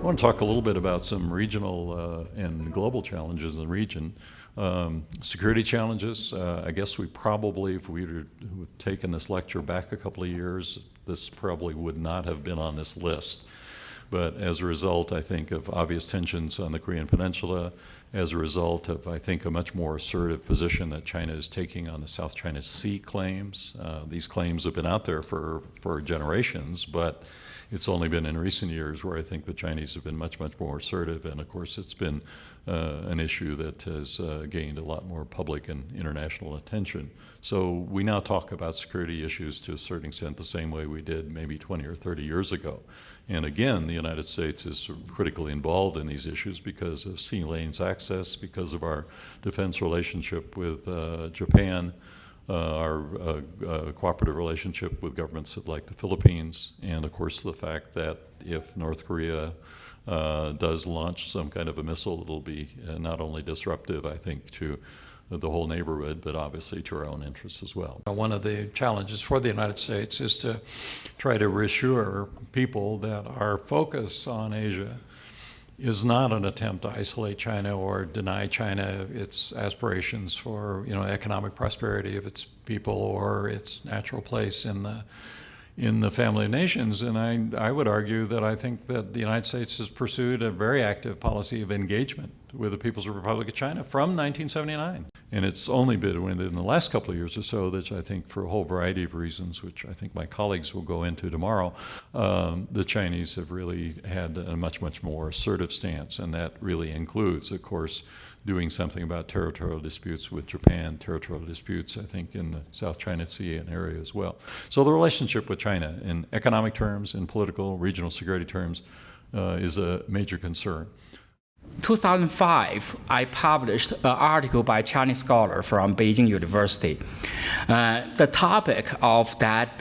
I want to talk a little bit about some regional and global challenges in the region. Security challenges, I guess we probably, if we had taken this lecture back a couple of years, this probably would not have been on this list. But as a result, I think, of obvious tensions on the Korean Peninsula, as a result of, I think, a much more assertive position that China is taking on the South China Sea claims. These claims have been out there for generations, but it's only been in recent years where I think the Chinese have been much, much more assertive. And of course, it's been an issue that has gained a lot more public and international attention. So we now talk about security issues to a certain extent the same way we did maybe 20 or 30 years ago. And again, the United States is critically involved in these issues because of sea lanes access, because of our defense relationship with Japan, our cooperative relationship with governments like the Philippines, and of course the fact that if North Korea does launch some kind of a missile, it'll be not only disruptive, I think, to the whole neighborhood, but obviously to our own interests as well. One of the challenges for the United States is to try to reassure people that our focus on Asia is not an attempt to isolate China or deny China its aspirations for, economic prosperity of its people or its natural place in the family of nations. And I would argue that I think that the United States has pursued a very active policy of engagement with the People's Republic of China from 1979. And it's only been within the last couple of years or so that I think, for a whole variety of reasons, which I think my colleagues will go into tomorrow, the Chinese have really had a much, much more assertive stance. And that really includes, of course, doing something about territorial disputes with Japan, territorial disputes, I think, in the South China Sea and area as well. So the relationship with China in economic terms, in political, regional security terms, is a major concern. 2005, I published an article by a Chinese scholar from Beijing University. The topic of that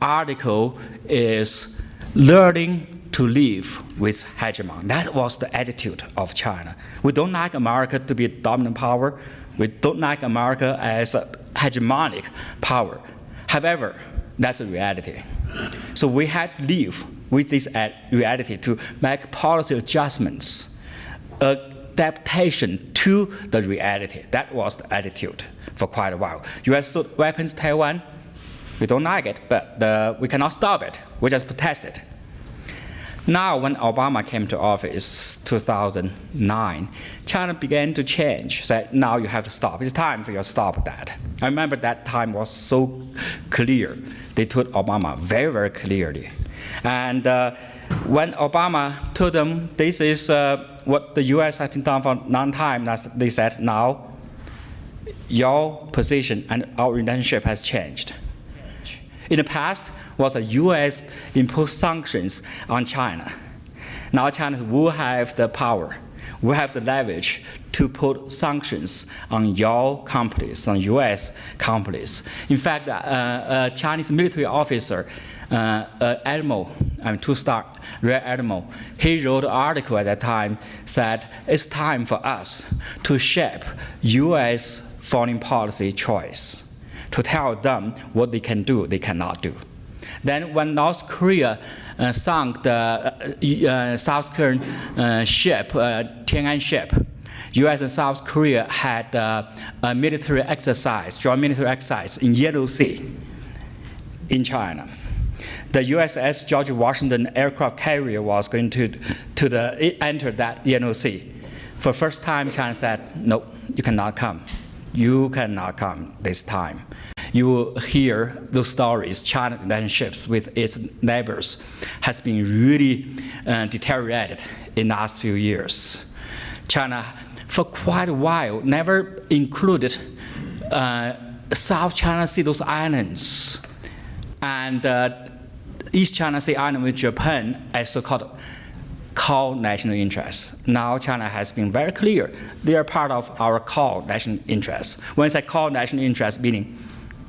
article is learning to live with hegemon. That was the attitude of China. We don't like America to be a dominant power. We don't like America as a hegemonic power. However, that's a reality. So we had to live with this reality to make policy adjustments, adaptation to the reality. That was the attitude for quite a while. US sold weapons to Taiwan. We don't like it, but we cannot stop it. We just protest it. Now, when Obama came to office, 2009, China began to change, said, now you have to stop. It's time for you to stop that. I remember that time was so clear. They told Obama very, very clearly. And when Obama told them this is what the US has been done for a long time, they said, now your position and our relationship has changed. In the past, was the US imposed sanctions on China. Now China will have the power, will have the leverage to put sanctions on your companies, on US companies. In fact, a Chinese military officer, Admiral, two-star Rear Admiral, he wrote an article at that time, said it's time for us to shape US foreign policy choice, to tell them what they can do, they cannot do. Then when North Korea sunk the South Korean ship, Tian'an ship, U.S. and South Korea had a military exercise, joint military exercise in Yellow Sea in China. The USS George Washington aircraft carrier was going to enter that Yellow Sea. For the first time, China said, no, you cannot come. You cannot come this time. You will hear those stories. China's relationships with its neighbors has been really deteriorated in the last few years. China, for quite a while, never included South China Sea, those islands, and East China Sea Island with Japan as so-called core national interests. Now China has been very clear. They are part of our core national interests. When I say core national interests, meaning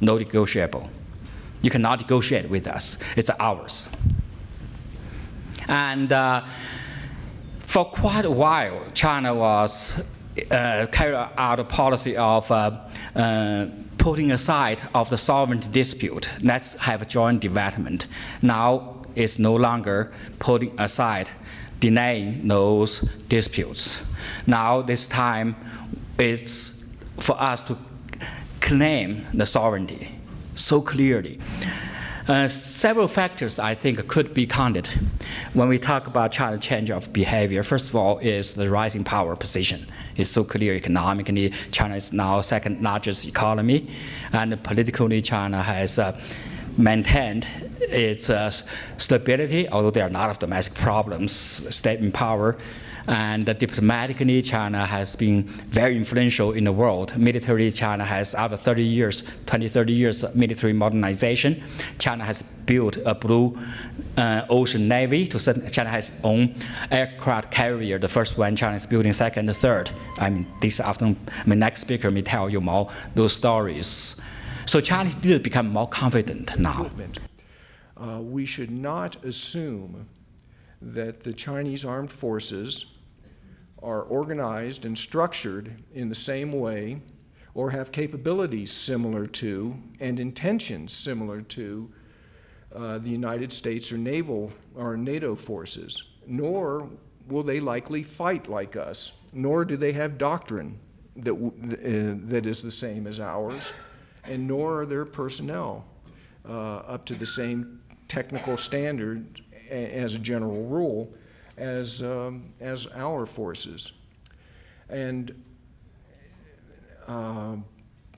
no negotiable. You cannot negotiate with us. It's ours. And for quite a while, China was carried out a policy of putting aside of the sovereignty dispute. Let's have a joint development. Now it's no longer putting aside, denying those disputes. Now this time it's for us to claim the sovereignty so clearly. Several factors, I think, could be counted when we talk about China's change of behavior. First of all, is the rising power position. It's so clear economically. China is now second largest economy, and politically, China has maintained its stability, although there are a lot of domestic problems, state in power. And diplomatically, China has been very influential in the world. Militarily, China has, after 30 years, 30 years military modernization, China has built a blue ocean navy. China has its own aircraft carrier. The first one, China is building, second, third. This afternoon, next speaker may tell you more those stories. So China did become more confident now. We should not assume that the Chinese armed forces are organized and structured in the same way or have capabilities similar to and intentions similar to the United States or NATO forces, nor will they likely fight like us, nor do they have doctrine that is the same as ours, and nor are their personnel up to the same technical standard as a general rule as our forces. And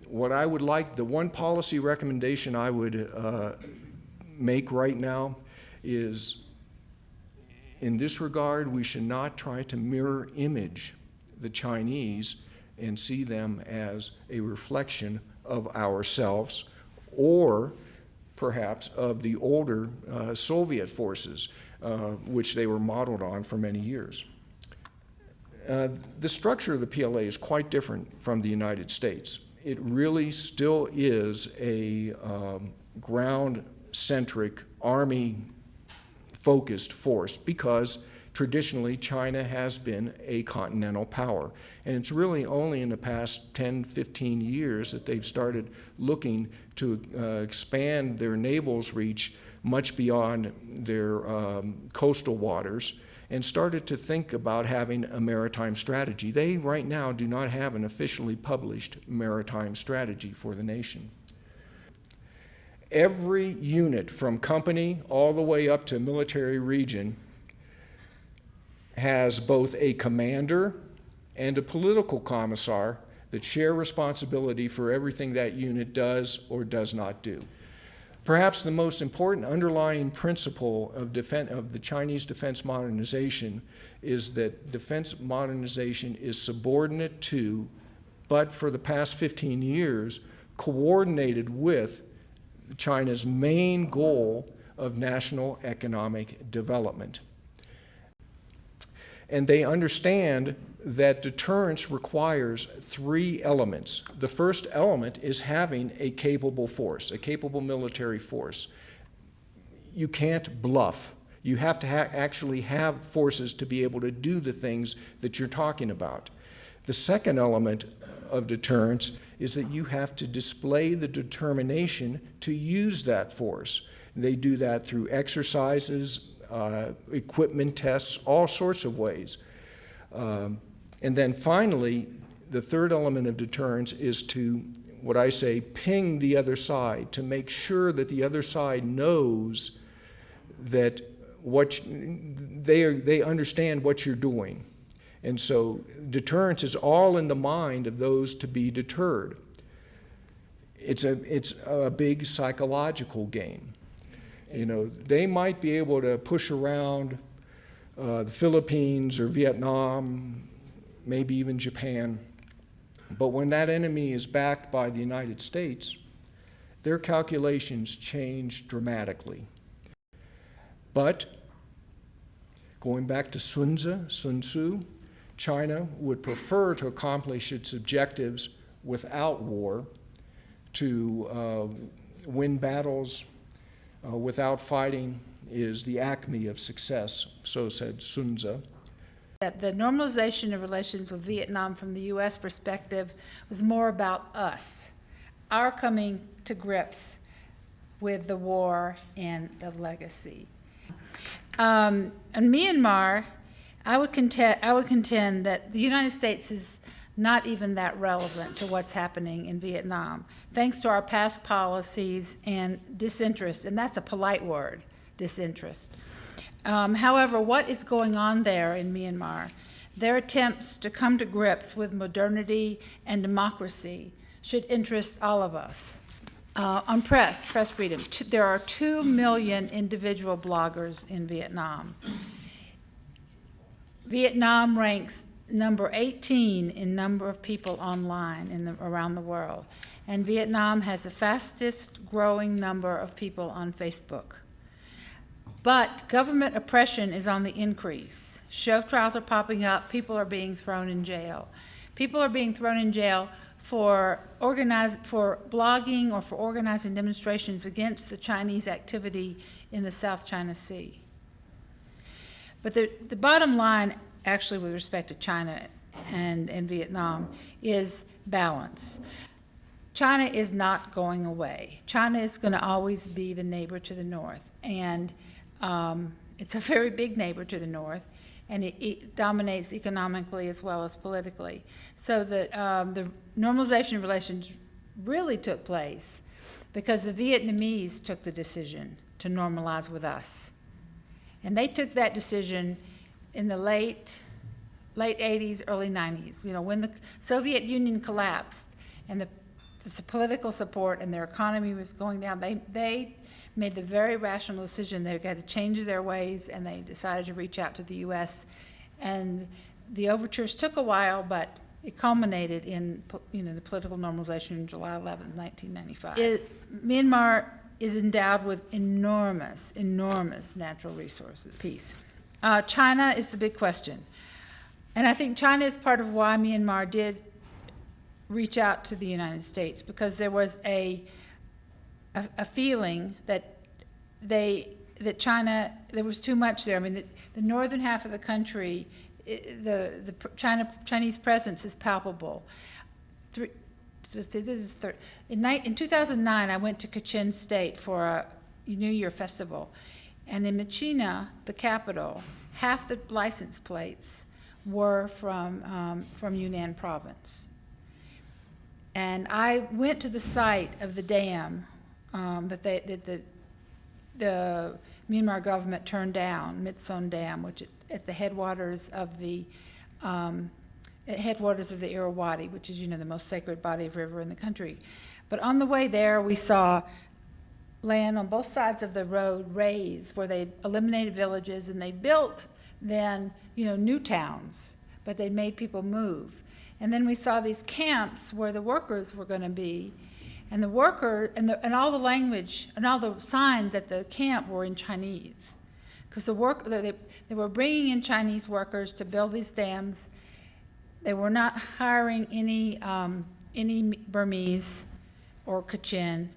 what I would like, the one policy recommendation I would make right now is, in this regard, we should not try to mirror image the Chinese and see them as a reflection of ourselves, or perhaps of the older Soviet forces, which they were modeled on for many years. The structure of the PLA is quite different from the United States. It really still is a ground-centric, army-focused force because traditionally China has been a continental power. And it's really only in the past 10, 15 years that they've started looking to expand their naval's reach much beyond their coastal waters and started to think about having a maritime strategy. They right now do not have an officially published maritime strategy for the nation. Every unit from company all the way up to military region has both a commander and a political commissar that share responsibility for everything that unit does or does not do. Perhaps the most important underlying principle of the Chinese defense modernization is that defense modernization is subordinate to, but for the past 15 years, coordinated with China's main goal of national economic development. And they understand that deterrence requires three elements. The first element is having a capable force, a capable military force. You can't bluff. You have to actually have forces to be able to do the things that you're talking about. The second element of deterrence is that you have to display the determination to use that force. They do that through exercises, equipment tests, all sorts of ways. And then finally, the third element of deterrence is to, what I say, ping the other side, to make sure that the other side knows that they understand what you're doing. And so deterrence is all in the mind of those to be deterred. It's a big psychological game. You know, they might be able to push around the Philippines or Vietnam, maybe even Japan, but when that enemy is backed by the United States, their calculations change dramatically. But going back to Sun Tzu, China would prefer to accomplish its objectives without war, to win battles without fighting is the acme of success, so said Sun Tzu. That the normalization of relations with Vietnam from the U.S. perspective was more about us, our coming to grips with the war and the legacy. In Myanmar, I would contend that the United States is not even that relevant to what's happening in Vietnam, thanks to our past policies and disinterest, and that's a polite word, disinterest. However, what is going on there in Myanmar, their attempts to come to grips with modernity and democracy should interest all of us. On press freedom, there are 2 million individual bloggers in Vietnam. Vietnam ranks number 18 in number of people online around the world, and Vietnam has the fastest growing number of people on Facebook. But government oppression is on the increase. Show trials are popping up. People are being thrown in jail. People are being thrown in jail for blogging or for organizing demonstrations against the Chinese activity in the South China Sea. But the bottom line, actually, with respect to China and Vietnam, is balance. China is not going away. China is going to always be the neighbor to the north, and it's a very big neighbor to the north, and it dominates economically as well as politically. So the normalization of relations really took place because the Vietnamese took the decision to normalize with us. And they took that decision in the late 80s, early 90s. You know, when the Soviet Union collapsed and the political support and their economy was going down, they made the very rational decision they had to change their ways, and they decided to reach out to the U.S. And the overtures took a while, but it culminated in the political normalization on July 11, 1995. Myanmar is endowed with enormous natural resources. Peace. China is the big question. And I think China is part of why Myanmar did reach out to the United States, because there was a feeling that China, there was too much there. I mean, the northern half of the country, the Chinese presence is palpable. In 2009, I went to Kachin State for a New Year festival, and in Machina, the capital, half the license plates were from Yunnan province. And I went to the site of the dam that the Myanmar government turned down, Mitson Dam, which at the headwaters of the Irrawaddy, which is, the most sacred body of river in the country. But on the way there, we saw land on both sides of the road raised, where they eliminated villages, and they built then, new towns, but they made people move. And then we saw these camps where the workers were going to be, and the worker and all the language and all the signs at the camp were in Chinese, because they were bringing in Chinese workers to build these dams. They were not hiring any Burmese or Kachin,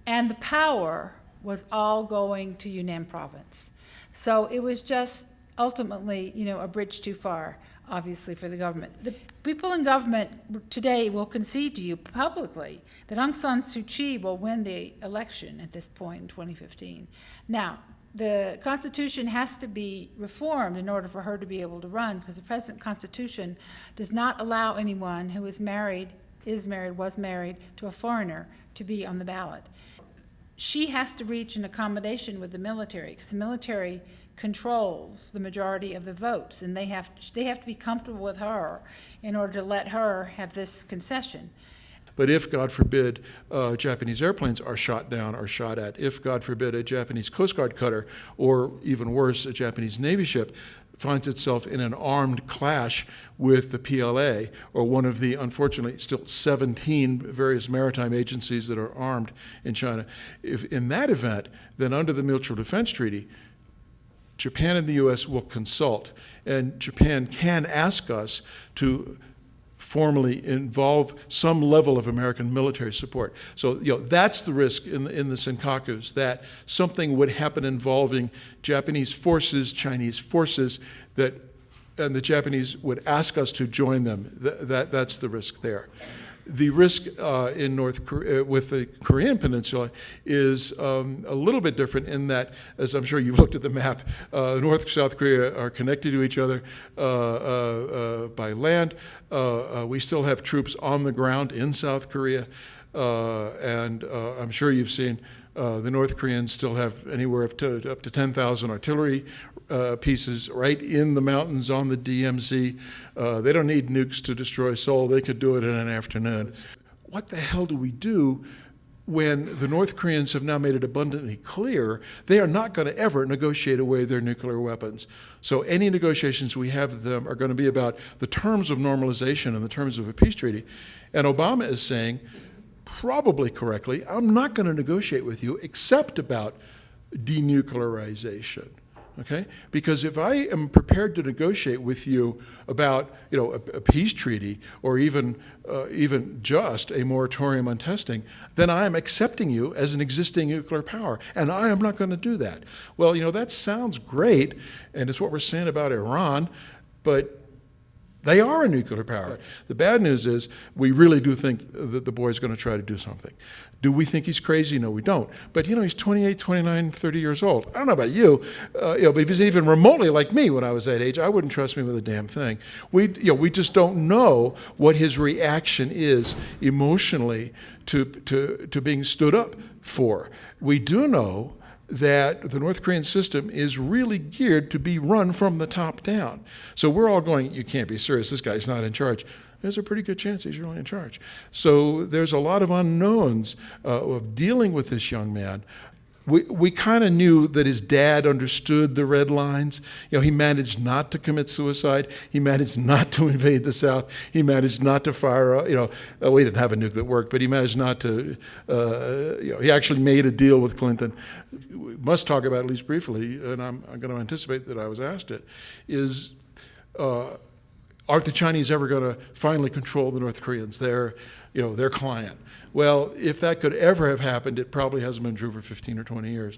and the power was all going to Yunnan province. So it was just ultimately, a bridge too far, obviously, for the government. The people in government today will concede to you publicly that Aung San Suu Kyi will win the election at this point in 2015. Now, the Constitution has to be reformed in order for her to be able to run, because the present Constitution does not allow anyone who was married to a foreigner to be on the ballot. She has to reach an accommodation with the military, because the military controls the majority of the votes, and they have to be comfortable with her in order to let her have this concession. But if, God forbid, Japanese airplanes are shot down or shot at, if, God forbid, a Japanese Coast Guard cutter, or even worse, a Japanese Navy ship, finds itself in an armed clash with the PLA, or one of the, unfortunately, still 17 various maritime agencies that are armed in China, if in that event, then under the Mutual Defense Treaty, Japan and the U.S. will consult, and Japan can ask us to formally involve some level of American military support. So, that's the risk in the Senkakus, that something would happen involving Japanese forces, Chinese forces, and the Japanese would ask us to join them. That's the risk there. The risk in North Korea, with the Korean Peninsula, is a little bit different in that, as I'm sure you've looked at the map, North and South Korea are connected to each other by land. We still have troops on the ground in South Korea, and I'm sure you've seen the North Koreans still have anywhere up to 10,000 artillery pieces right in the mountains on the DMZ. They don't need nukes to destroy Seoul. They could do it in an afternoon. What the hell do we do when the North Koreans have now made it abundantly clear they are not going to ever negotiate away their nuclear weapons? So any negotiations we have with them are going to be about the terms of normalization and the terms of a peace treaty. And Obama is saying, probably correctly, I'm not going to negotiate with you except about denuclearization. Okay? Because if I am prepared to negotiate with you about, a peace treaty, or even just a moratorium on testing, then I am accepting you as an existing nuclear power, and I am not going to do that. Well, that sounds great, and it's what we're saying about Iran, but they are a nuclear power. The bad news is we really do think that the boy's going to try to do something. Do we think he's crazy? No, we don't. But, he's 28, 29, 30 years old. I don't know about you, but if he's even remotely like me when I was that age, I wouldn't trust me with a damn thing. We just don't know what his reaction is emotionally to being stood up for. We do know that the North Korean system is really geared to be run from the top down. So we're all going, you can't be serious, this guy's not in charge. There's a pretty good chance he's really in charge. So there's a lot of unknowns of dealing with this young man. We kind of knew that his dad understood the red lines. He managed not to commit suicide. He managed not to invade the South. He managed not to fire, we didn't have a nuke that worked, but he managed not to, he actually made a deal with Clinton. We must talk about, at least briefly, and I'm going to anticipate that I was asked it, is aren't the Chinese ever going to finally control the North Koreans, their client? Well, if that could ever have happened, it probably hasn't been true for 15 or 20 years.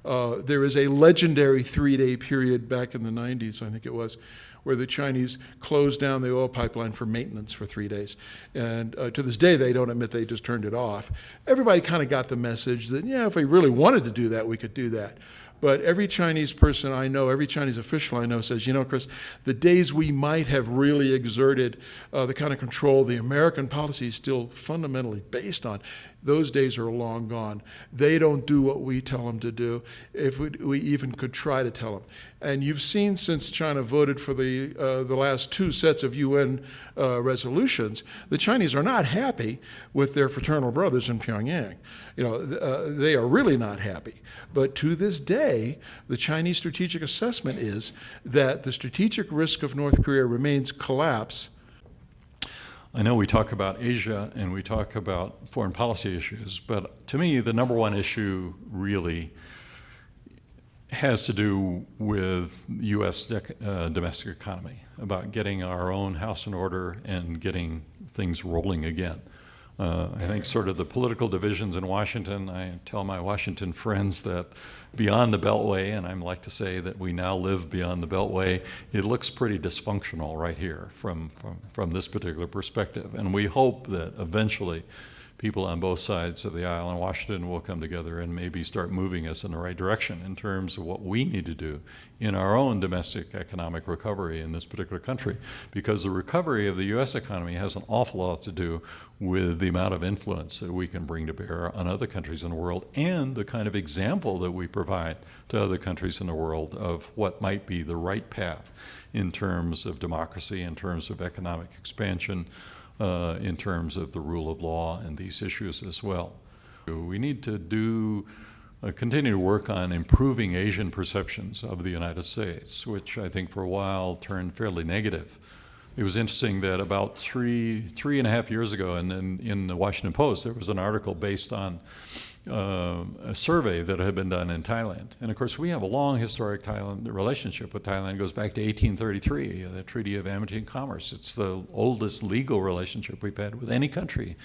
There is a legendary 3-day period back in the 90s, I think it was, where the Chinese closed down the oil pipeline for maintenance for 3 days. And to this day, they don't admit they just turned it off. Everybody kind of got the message that, if we really wanted to do that, we could do that. But every Chinese person I know, every Chinese official I know says, Chris, the days we might have really exerted the kind of control the American policy is still fundamentally based on, those days are long gone. They don't do what we tell them to do, if we even could try to tell them. And you've seen since China voted for the last 2 sets of UN resolutions, the Chinese are not happy with their fraternal brothers in Pyongyang. They are really not happy. But to this day, the Chinese strategic assessment is that the strategic risk of North Korea remains collapse. I know we talk about Asia and we talk about foreign policy issues, but to me, the number one issue really has to do with U.S. domestic economy, about getting our own house in order and getting things rolling again. I think sort of the political divisions in Washington, I tell my Washington friends that beyond the Beltway, and I like to say that we now live beyond the Beltway, it looks pretty dysfunctional right here from this particular perspective. And we hope that eventually people on both sides of the aisle in Washington will come together and maybe start moving us in the right direction in terms of what we need to do in our own domestic economic recovery in this particular country. Because the recovery of the U.S. economy has an awful lot to do with the amount of influence that we can bring to bear on other countries in the world and the kind of example that we provide to other countries in the world of what might be the right path in terms of democracy, in terms of economic expansion, in terms of the rule of law and these issues as well. We need to continue to work on improving Asian perceptions of the United States, which I think for a while turned fairly negative. It was interesting that about three and a half years ago in the Washington Post, there was an article based on a survey that had been done in Thailand. And of course, we have a long historic Thailand relationship with Thailand. It goes back to 1833, the Treaty of Amity and Commerce. It's the oldest legal relationship we've had with any country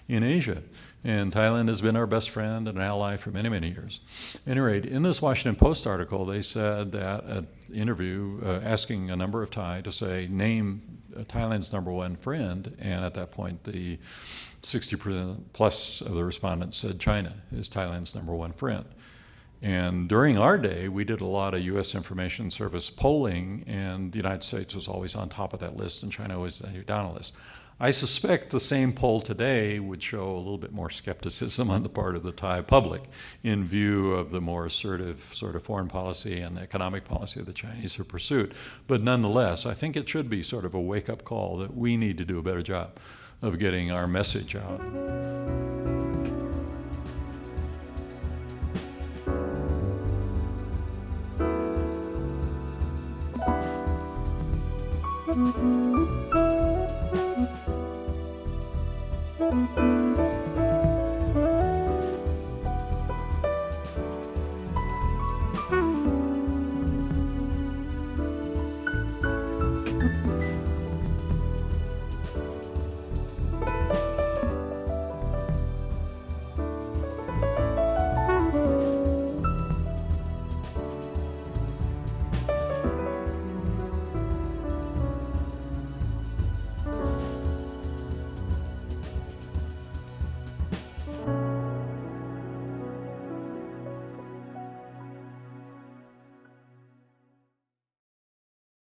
in Asia. And Thailand has been our best friend and an ally for many, many years. At any rate, in this Washington Post article, they said that an interview asking a number of Thai to say, name Thailand's number one friend, and at that point, the 60% plus of the respondents said China is Thailand's number one friend. And during our day, we did a lot of U.S. Information Service polling, and the United States was always on top of that list, and China was down the list. I suspect the same poll today would show a little bit more skepticism on the part of the Thai public in view of the more assertive sort of foreign policy and economic policy the Chinese have pursued. But nonetheless, I think it should be sort of a wake-up call that we need to do a better job of getting our message out. Thank you.